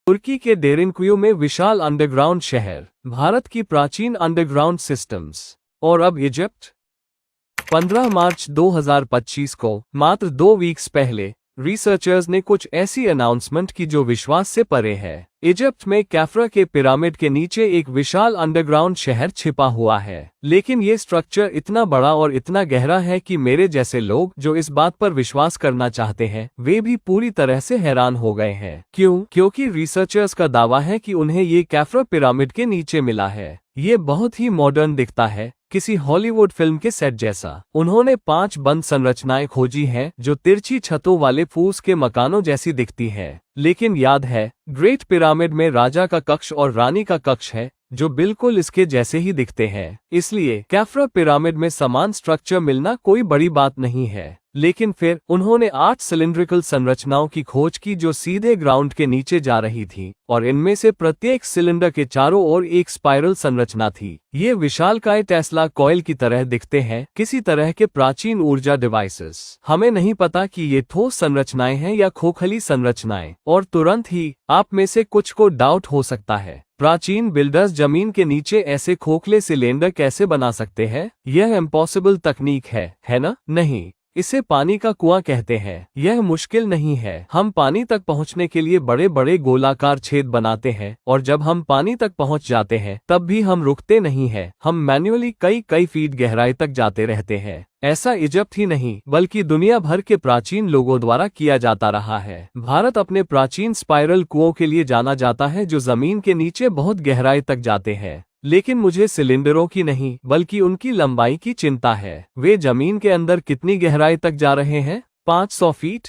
तुर्की के डेरिनकुयू में विशाल अंडरग्राउंड शहर, भारत की प्राचीन अंडरग्राउंड सिस्टम्स। और अब इजिप्ट। 15 मार्च 2025 को, मात्र 2 वीक्स पहले, रिसर्चर्स ने कुछ ऐसी अनाउंसमेंट की जो विश्वास से परे है। इजिप्ट में कैफ्रा के पिरामिड के नीचे एक विशाल अंडरग्राउंड शहर छिपा हुआ है, लेकिन ये स्ट्रक्चर इतना बड़ा और इतना गहरा है कि मेरे जैसे लोग जो इस बात पर विश्वास करना चाहते हैं, वे भी पूरी तरह से हैरान हो गए हैं। क्यों? क्योंकि रिसर्चर्स का दावा है कि उन्हें ये कैफ्रा पिरामिड के नीचे मिला है। ये बहुत ही मॉडर्न दिखता है, किसी हॉलीवुड फिल्म के सेट जैसा। उन्होंने 5 बंद संरचनाएं खोजी हैं जो तिरछी छतों वाले फूस के मकानों जैसी दिखती हैं। लेकिन याद है, ग्रेट पिरामिड में राजा का कक्ष और रानी का कक्ष है जो बिल्कुल इसके जैसे ही दिखते हैं। इसलिए कैफ्रा पिरामिड में समान स्ट्रक्चर मिलना कोई बड़ी बात नहीं है। लेकिन फिर उन्होंने 8 सिलिंड्रिकल संरचनाओं की खोज की जो सीधे ग्राउंड के नीचे जा रही थी, और इनमें से प्रत्येक सिलेंडर के चारों ओर एक स्पाइरल संरचना थी। ये विशालकाय टेस्ला कॉइल की तरह दिखते हैं, किसी तरह के प्राचीन ऊर्जा डिवाइसेस। हमें नहीं पता कि ये ठोस संरचनाएं हैं या खोखली संरचनाएं। और तुरंत ही आप में से कुछ को डाउट हो सकता है, प्राचीन बिल्डर्स जमीन के नीचे ऐसे खोखले सिलेंडर कैसे बना सकते हैं? यह इम्पॉसिबल तकनीक है ना? नहीं, इसे पानी का कुआं कहते हैं। यह मुश्किल नहीं है। हम पानी तक पहुंचने के लिए बड़े बड़े गोलाकार छेद बनाते हैं, और जब हम पानी तक पहुंच जाते हैं तब भी हम रुकते नहीं हैं। हम मैन्युअली कई फीट गहराई तक जाते रहते हैं। ऐसा इजिप्ट ही नहीं बल्कि दुनिया भर के प्राचीन लोगों द्वारा किया जाता रहा है। भारत अपने प्राचीन स्पाइरल कुओं के लिए जाना जाता है जो जमीन के नीचे बहुत गहराई तक जाते हैं। लेकिन मुझे सिलेंडरों की नहीं बल्कि उनकी लंबाई की चिंता है। वे जमीन के अंदर कितनी गहराई तक जा रहे हैं? 500 फीट,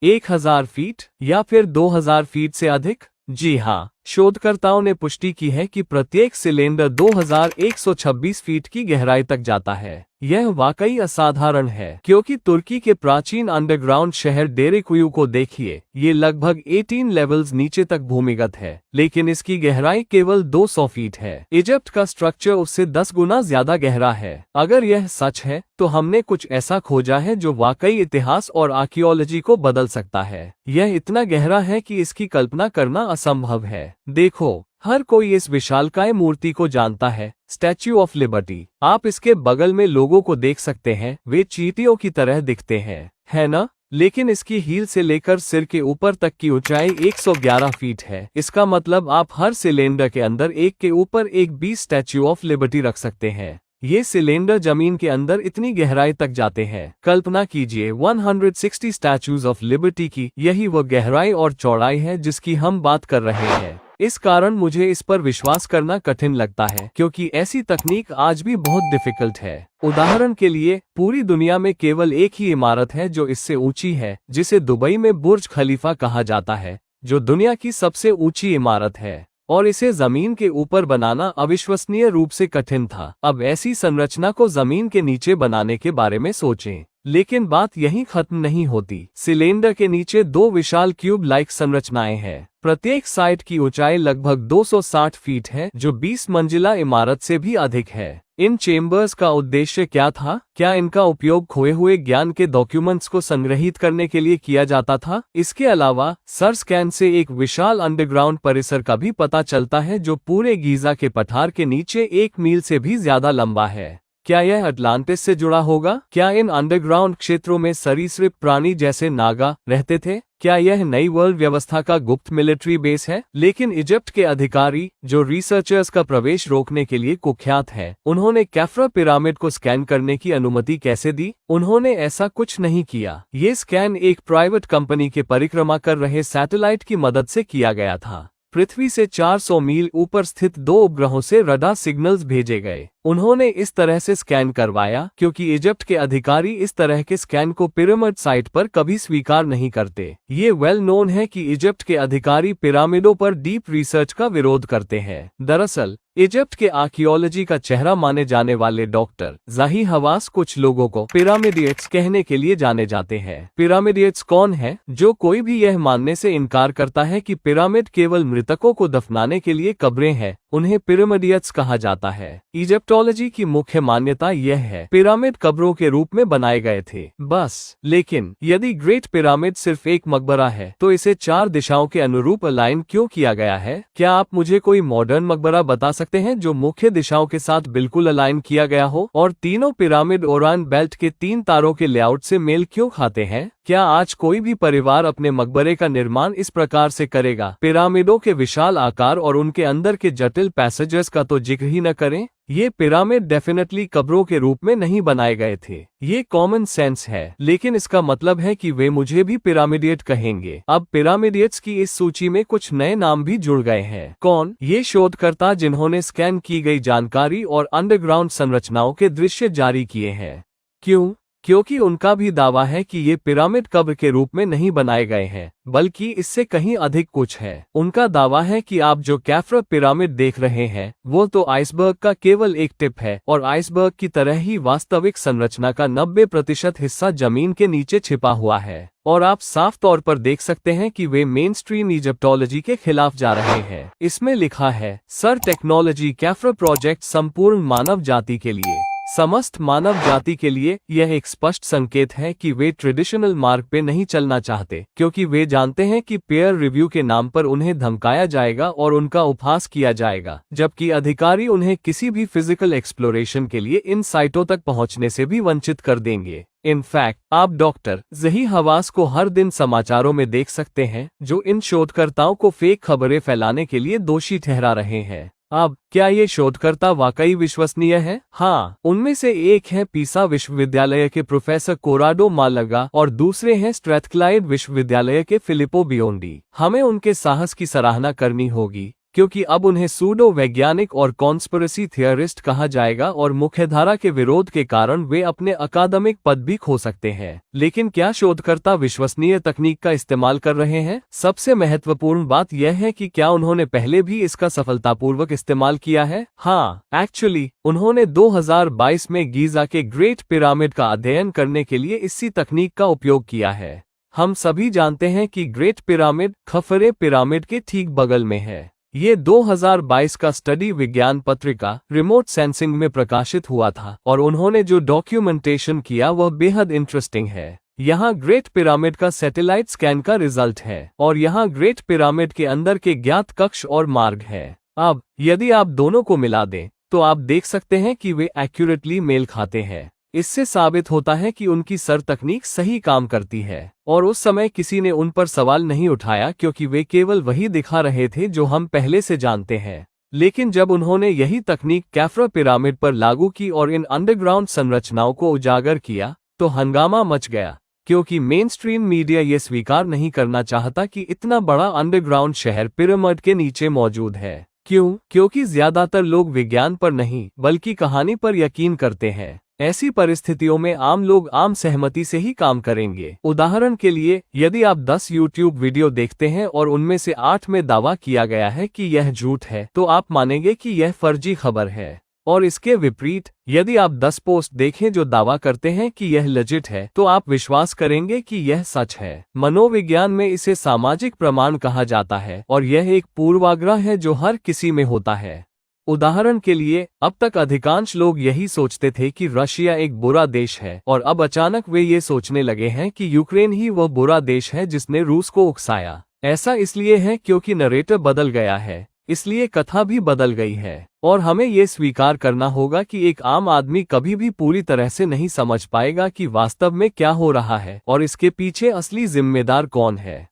1000 फीट या फिर 2000 फीट से अधिक? जी हाँ, शोधकर्ताओं ने पुष्टि की है कि प्रत्येक सिलेंडर 2126 फीट की गहराई तक जाता है। यह वाकई असाधारण है, क्योंकि तुर्की के प्राचीन अंडरग्राउंड शहर डेरेकुयू को देखिए, ये लगभग 18 लेवल्स नीचे तक भूमिगत है, लेकिन इसकी गहराई केवल 200 फीट है। इजिप्ट का स्ट्रक्चर उससे 10 गुना ज्यादा गहरा है। अगर यह सच है तो हमने कुछ ऐसा खोजा है जो वाकई इतिहास और आर्कियोलॉजी को बदल सकता है। यह इतना गहरा है कि इसकी कल्पना करना असंभव है। देखो, हर कोई इस विशालकाय मूर्ति को जानता है, स्टैच्यू ऑफ लिबर्टी। आप इसके बगल में लोगों को देख सकते हैं, वे चींटियों की तरह दिखते हैं, है ना? लेकिन इसकी हील से लेकर सिर के ऊपर तक की ऊंचाई 111 फीट है। इसका मतलब आप हर सिलेंडर के अंदर एक के ऊपर एक 20 स्टैच्यू ऑफ लिबर्टी रख सकते हैं। ये सिलेंडर जमीन के अंदर इतनी गहराई तक जाते हैं। कल्पना कीजिए 160 स्टैच्यूज ऑफ लिबर्टी की। यही वो गहराई और चौड़ाई है जिसकी हम बात कर रहे हैं। इस कारण मुझे इस पर विश्वास करना कठिन लगता है, क्योंकि ऐसी तकनीक आज भी बहुत डिफिकल्ट है। उदाहरण के लिए, पूरी दुनिया में केवल एक ही इमारत है जो इससे ऊंची है, जिसे दुबई में बुर्ज खलीफा कहा जाता है, जो दुनिया की सबसे ऊंची इमारत है। और इसे जमीन के ऊपर बनाना अविश्वसनीय रूप से कठिन था। अब ऐसी संरचना को जमीन के नीचे बनाने के बारे में सोचें। लेकिन बात यहीं खत्म नहीं होती। सिलेंडर के नीचे 2 विशाल क्यूब लाइक संरचनाएं हैं। प्रत्येक साइड की ऊंचाई लगभग 260 फीट है, जो 20 मंजिला इमारत से भी अधिक है। इन चेम्बर्स का उद्देश्य क्या था? क्या इनका उपयोग खोए हुए ज्ञान के डॉक्यूमेंट्स को संग्रहित करने के लिए किया जाता था? इसके अलावा सर स्कैन से एक विशाल अंडरग्राउंड परिसर का भी पता चलता है जो पूरे गीजा के पठार के नीचे 1 मील से भी ज्यादा लंबा है। क्या यह अटलांटिस से जुड़ा होगा? क्या इन अंडरग्राउंड क्षेत्रों में सरीसृप प्राणी जैसे नागा रहते थे? क्या यह नई वर्ल्ड व्यवस्था का गुप्त मिलिट्री बेस है? लेकिन इजिप्ट के अधिकारी, जो रिसर्चर्स का प्रवेश रोकने के लिए कुख्यात हैं, उन्होंने कैफ्रा पिरामिड को स्कैन करने की अनुमति कैसे दी? उन्होंने ऐसा कुछ नहीं किया। ये स्कैन एक प्राइवेट कंपनी के परिक्रमा कर रहे सैटेलाइट की मदद से किया गया था। पृथ्वी से 400 मील ऊपर स्थित 2 उपग्रहों से रडार सिग्नल्स भेजे गए। उन्होंने इस तरह से स्कैन करवाया क्योंकि इजिप्ट के अधिकारी इस तरह के स्कैन को पिरामिड साइट पर कभी स्वीकार नहीं करते। ये वेल नोन है कि इजिप्ट के अधिकारी पिरामिडों पर डीप रिसर्च का विरोध करते हैं। दरअसल इजिप्ट के आर्कियोलॉजी का चेहरा माने जाने वाले डॉक्टर जाही हवास कुछ लोगों को पिरामिडियट्स कहने के लिए जाने जाते हैं। पिरामिडियट्स कौन है? जो कोई भी यह मानने से इनकार करता है कि पिरामिड केवल मृतकों को दफनाने के लिए कब्रें हैं, उन्हें पिरामिडियट्स कहा जाता है। इजिप्ट इजिप्टोलॉजी की मुख्य मान्यता यह है पिरामिड कब्रों के रूप में बनाए गए थे बस। लेकिन यदि ग्रेट पिरामिड सिर्फ एक मकबरा है तो इसे 4 दिशाओं के अनुरूप अलाइन क्यों किया गया है? क्या आप मुझे कोई मॉडर्न मकबरा बता सकते हैं जो मुख्य दिशाओं के साथ बिल्कुल अलाइन किया गया हो? और तीनों पिरामिड ओरान बेल्ट के 3 तारों के लेआउट से मेल क्यों खाते हैं? क्या आज कोई भी परिवार अपने मकबरे का निर्माण इस प्रकार से करेगा? पिरामिडों के विशाल आकार और उनके अंदर के जटिल पैसेजेस का तो जिक्र ही न करें। ये पिरामिड डेफिनेटली कब्रों के रूप में नहीं बनाए गए थे। ये कॉमन सेंस है, लेकिन इसका मतलब है कि वे मुझे भी पिरामिडियट कहेंगे। अब पिरामिडियट्स की इस सूची में कुछ नए नाम भी जुड़ गए हैं। कौन? ये शोधकर्ता जिन्होंने स्कैन की गई जानकारी और अंडरग्राउंड संरचनाओं के दृश्य जारी किए हैं। क्यों? क्योंकि उनका भी दावा है कि ये पिरामिड कब्र के रूप में नहीं बनाए गए हैं, बल्कि इससे कहीं अधिक कुछ है। उनका दावा है कि आप जो कैफ्रा पिरामिड देख रहे हैं वो तो आइसबर्ग का केवल एक टिप है, और आइसबर्ग की तरह ही वास्तविक संरचना का 90% हिस्सा जमीन के नीचे छिपा हुआ है। और आप साफ तौर पर देख सकते हैं कि वे मेन स्ट्रीम इजिप्टोलॉजी के खिलाफ जा रहे हैं। इसमें लिखा है, सर टेक्नोलॉजी कैफ्रा प्रोजेक्ट संपूर्ण मानव जाति के लिए, समस्त मानव जाति के लिए। यह एक स्पष्ट संकेत है कि वे ट्रेडिशनल मार्ग पे नहीं चलना चाहते, क्योंकि वे जानते हैं कि पेयर रिव्यू के नाम पर उन्हें धमकाया जाएगा और उनका उपहास किया जाएगा, जबकि अधिकारी उन्हें किसी भी फिजिकल एक्सप्लोरेशन के लिए इन साइटों तक पहुंचने से भी वंचित कर देंगे। इनफैक्ट आप डॉक्टर ज़ही हवास को हर दिन समाचारों में देख सकते हैं, जो इन शोधकर्ताओं को फेक खबरें फैलाने के लिए दोषी ठहरा रहे हैं। अब क्या ये शोधकर्ता वाकई विश्वसनीय है? हाँ, उनमें से एक है पीसा विश्वविद्यालय के प्रोफेसर कोराडो मालगा और दूसरे हैं स्ट्रैथक्लाइड विश्वविद्यालय के फिलिपो बियोंडी। हमें उनके साहस की सराहना करनी होगी, क्योंकि अब उन्हें सूडो वैज्ञानिक और कॉन्स्पिरेसी थियरिस्ट कहा जाएगा और मुख्यधारा के विरोध के कारण वे अपने अकादमिक पद भी खो सकते हैं। लेकिन क्या शोधकर्ता विश्वसनीय तकनीक का इस्तेमाल कर रहे हैं? सबसे महत्वपूर्ण बात यह है कि क्या उन्होंने पहले भी इसका सफलतापूर्वक इस्तेमाल किया है? हाँ, एक्चुअली उन्होंने 2022 में गीजा के ग्रेट पिरामिड का अध्ययन करने के लिए इसी तकनीक का उपयोग किया है। हम सभी जानते हैं कि ग्रेट पिरामिड खफरे पिरामिड के ठीक बगल में है। ये 2022 का स्टडी विज्ञान पत्रिका रिमोट सेंसिंग में प्रकाशित हुआ था, और उन्होंने जो डॉक्यूमेंटेशन किया वह बेहद इंटरेस्टिंग है। यहाँ ग्रेट पिरामिड का सैटेलाइट स्कैन का रिजल्ट है, और यहाँ ग्रेट पिरामिड के अंदर के ज्ञात कक्ष और मार्ग है। अब यदि आप दोनों को मिला दें तो आप देख सकते हैं कि वे एक्यूरेटली मेल खाते हैं। इससे साबित होता है कि उनकी सर तकनीक सही काम करती है, और उस समय किसी ने उन पर सवाल नहीं उठाया, क्योंकि वे केवल वही दिखा रहे थे जो हम पहले से जानते हैं। लेकिन जब उन्होंने यही तकनीक कैफ्रा पिरामिड पर लागू की और इन अंडरग्राउंड संरचनाओं को उजागर किया तो हंगामा मच गया, क्योंकि मेन स्ट्रीम मीडिया ये स्वीकार नहीं करना चाहता कि इतना बड़ा अंडरग्राउंड शहर पिरामिड के नीचे मौजूद है। क्यों? क्योंकि ज्यादातर लोग विज्ञान पर नहीं बल्कि कहानी पर यकीन करते हैं। ऐसी परिस्थितियों में आम लोग आम सहमति से ही काम करेंगे। उदाहरण के लिए, यदि आप 10 YouTube वीडियो देखते हैं और उनमें से 8 में दावा किया गया है कि यह झूठ है, तो आप मानेंगे कि यह फर्जी खबर है। और इसके विपरीत, यदि आप 10 पोस्ट देखें जो दावा करते हैं कि यह लेजिट है, तो आप विश्वास करेंगे कि यह सच है। मनोविज्ञान में इसे सामाजिक प्रमाण कहा जाता है, और यह एक पूर्वाग्रह है जो हर किसी में होता है। उदाहरण के लिए, अब तक अधिकांश लोग यही सोचते थे कि रशिया एक बुरा देश है, और अब अचानक वे ये सोचने लगे हैं कि यूक्रेन ही वह बुरा देश है जिसने रूस को उकसाया। ऐसा इसलिए है क्योंकि नरेटिव बदल गया है, इसलिए कथा भी बदल गई है। और हमें ये स्वीकार करना होगा कि एक आम आदमी कभी भी पूरी तरह से नहीं समझ पाएगा कि वास्तव में क्या हो रहा है और इसके पीछे असली जिम्मेदार कौन है।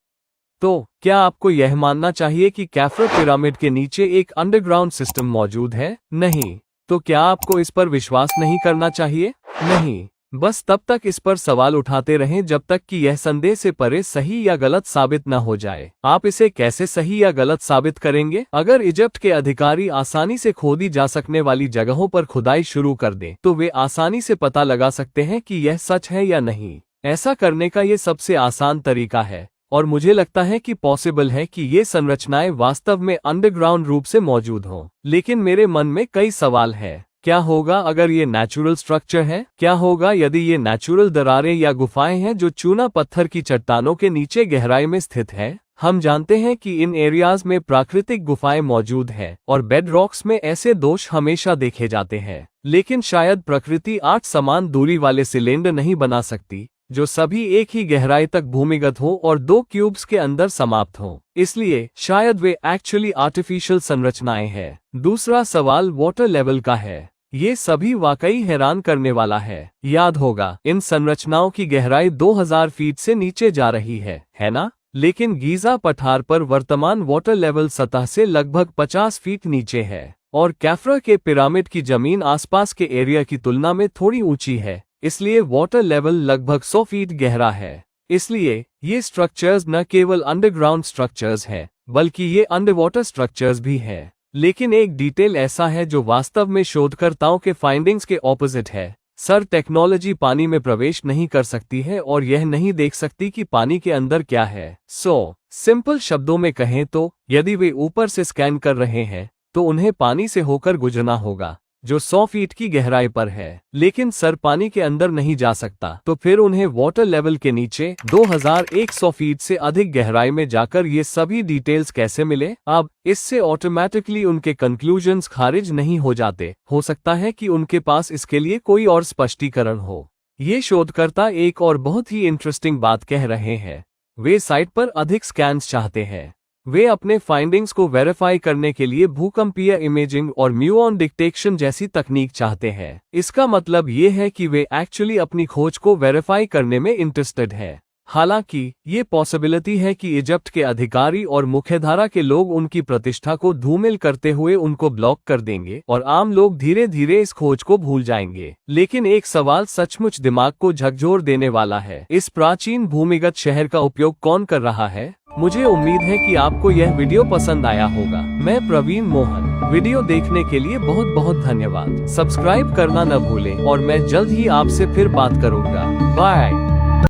तो क्या आपको यह मानना चाहिए कि कैफ्रा पिरामिड के नीचे एक अंडरग्राउंड सिस्टम मौजूद है? नहीं। तो क्या आपको इस पर विश्वास नहीं करना चाहिए? नहीं। बस तब तक इस पर सवाल उठाते रहें जब तक कि यह संदेह से परे सही या गलत साबित न हो जाए। आप इसे कैसे सही या गलत साबित करेंगे? अगर इजिप्ट के अधिकारी आसानी से खोदी जा सकने वाली जगहों पर खुदाई शुरू कर दें, तो वे आसानी से पता लगा सकते हैं कि यह सच है या नहीं। ऐसा करने का ये सबसे आसान तरीका है, और मुझे लगता है कि पॉसिबल है कि ये संरचनाएं वास्तव में अंडरग्राउंड रूप से मौजूद हों। लेकिन मेरे मन में कई सवाल हैं। क्या होगा अगर ये नेचुरल स्ट्रक्चर है? क्या होगा यदि ये नेचुरल दरारें या गुफाएं हैं जो चूना पत्थर की चट्टानों के नीचे गहराई में स्थित है? हम जानते हैं कि इन एरियाज में प्राकृतिक गुफाएं मौजूद हैं, और बेड रॉक्स में ऐसे दोष हमेशा देखे जाते हैं। लेकिन शायद प्रकृति 8 समान दूरी वाले सिलेंडर नहीं बना सकती जो सभी एक ही गहराई तक भूमिगत हो और 2 क्यूब्स के अंदर समाप्त हो। इसलिए शायद वे एक्चुअली आर्टिफिशियल संरचनाएं हैं। दूसरा सवाल वाटर लेवल का है। ये सभी वाकई हैरान करने वाला है। याद होगा इन संरचनाओं की गहराई 2000 फीट से नीचे जा रही है ना? लेकिन गीजा पठार पर वर्तमान वाटर लेवल सतह से लगभग 50 फीट नीचे है और कैफ्रा के पिरामिड की जमीन आसपास के एरिया की तुलना में थोड़ी ऊंची है, इसलिए वाटर लेवल लगभग 100 फीट गहरा है। इसलिए ये स्ट्रक्चर्स न केवल अंडरग्राउंड स्ट्रक्चर्स हैं, बल्कि ये अंडरवाटर स्ट्रक्चर्स भी हैं। लेकिन एक डिटेल ऐसा है जो वास्तव में शोधकर्ताओं के फाइंडिंग्स के ऑपोजिट है। सर टेक्नोलॉजी पानी में प्रवेश नहीं कर सकती है और यह नहीं देख सकती कि पानी के अंदर क्या है। सिंपल शब्दों में कहें तो यदि वे ऊपर से स्कैन कर रहे हैं तो उन्हें पानी से होकर गुजरना होगा जो 100 फीट की गहराई पर है, लेकिन सर पानी के अंदर नहीं जा सकता, तो फिर उन्हें वाटर लेवल के नीचे 2100 फीट से अधिक गहराई में जाकर ये सभी डिटेल्स कैसे मिले? अब इससे ऑटोमेटिकली उनके कंक्लूजन्स खारिज नहीं हो जाते। हो सकता है कि उनके पास इसके लिए कोई और स्पष्टीकरण हो। ये शोधकर्ता एक और बहुत ही इंटरेस्टिंग बात कह रहे हैं। वे साइट पर अधिक स्कैन्स चाहते हैं। वे अपने फाइंडिंग्स को वेरीफाई करने के लिए भूकंपीय इमेजिंग और म्यूऑन डिटेक्शन जैसी तकनीक चाहते हैं। इसका मतलब ये है कि वे एक्चुअली अपनी खोज को वेरीफाई करने में इंटरेस्टेड हैं। हालांकि ये पॉसिबिलिटी है कि इजिप्ट के अधिकारी और मुख्यधारा के लोग उनकी प्रतिष्ठा को धूमिल करते हुए उनको ब्लॉक कर देंगे और आम लोग धीरे धीरे इस खोज को भूल जाएंगे। लेकिन एक सवाल सचमुच दिमाग को झकझोर देने वाला है। इस प्राचीन भूमिगत शहर का उपयोग कौन कर रहा है? मुझे उम्मीद है कि आपको यह वीडियो पसंद आया होगा। मैं प्रवीण मोहन। वीडियो देखने के लिए बहुत बहुत धन्यवाद। सब्सक्राइब करना न भूलें और मैं जल्द ही आपसे फिर बात करूंगा। बाय।